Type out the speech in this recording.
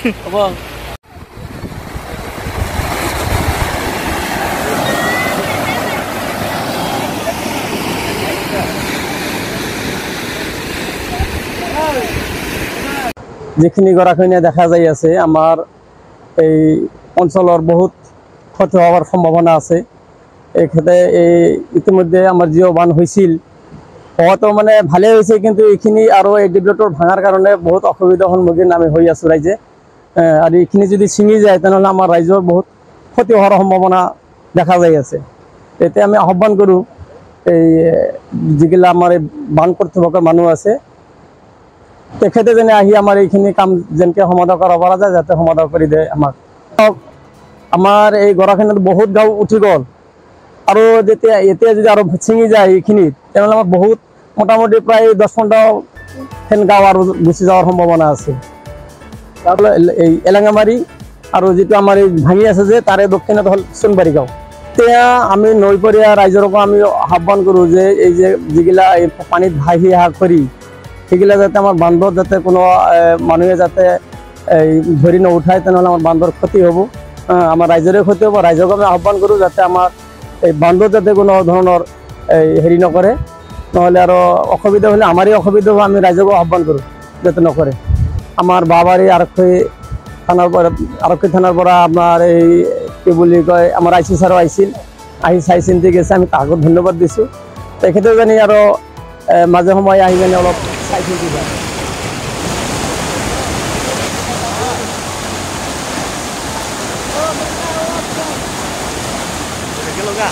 হ'ব যিখিনি গৰাখহনীয়া দেখা যাই আছে আমাৰ এই অঞ্চলৰ বহুত ক্ষতি হোৱাৰ সম্ভাৱনা আছে এই ক্ষেত্ৰে ইতিমধ্যে আমাৰ জিও বান হয়েছিল হয়তো মানে ভালে হয়েছে কিন্তু এইখিনি আৰু এই ডিব্লুটোৰ ভাঙাৰ কাৰণে বহুত অসুবিধাৰ সন্মুখীন আমি হৈ আছো ৰাইজে আৰু এইখিনি যদি ছিঙি যায় তেনেহ'লে আমাৰ ৰাইজৰ বহুত ক্ষতি হোৱাৰ সম্ভাৱনা দেখা যাই আছে এতিয়া আমি আহ্বান কৰোঁ এই যিগিলা আমাৰ এই বান কৰ্তৃপক্ষৰ মানুহ আছে তেখেতে যেনে আহি আমাৰ এইখিনি কাম যেনেকৈ সমাধান কৰা পৰা যায় যাতে সমাধান কৰি দিয়ে আমাক আমাৰ এই গৰাখহনীয়াত বহুত গাঁও উঠি গ'ল আৰু যেতিয়া এতিয়া যদি আৰু ছিঙি যায় এইখিনিত তেনেহ'লে আমাৰ বহুত মোটামুটি প্ৰায় 10-15খন গাঁও আৰু গুচি যোৱাৰ সম্ভাৱনা আছে তাৰপৰা এই এলেঙামাৰী আৰু যিটো আমাৰ এই ভাঙি আছে যে তাৰে দক্ষিণত হ'ল সোণবাৰী গাঁও এতিয়া আমি নৈপৰীয়া ৰাইজৰকো আমি আহ্বান কৰোঁ যে এই যে যিগিলা এই পানীত ভাহি অহা কৰি সেইগিলা যাতে আমাৰ বান্ধত যাতে কোনো মানুহে যাতে ধৰি নুঠায় তেনেহ'লে আমাৰ বান্ধৰ ক্ষতি হ'ব আমাৰ ৰাইজৰে ক্ষতি হ'ব ৰাইজক আমি আহ্বান কৰোঁ যাতে আমাৰ এই বান্ধত যাতে কোনো ধৰণৰ হেৰি নকৰে নহ'লে আৰু অসুবিধা হ'লে আমাৰেই অসুবিধা হ'ব আমি ৰাইজকো আহ্বান কৰোঁ যাতে নকৰে আমাৰ বাবাৰী আৰক্ষী থানাৰ পৰা আপোনাৰ এই কি বুলি কয় আমাৰ আই চি ছাৰো আহিছিল আহি চাই চিন্তি গৈছে আমি তাহাকো ধন্যবাদ দিছোঁ তেখেতেও জানি আৰু মাজে সময়ে আহি জানি অলপ চাই চিন্তি যায় Loga.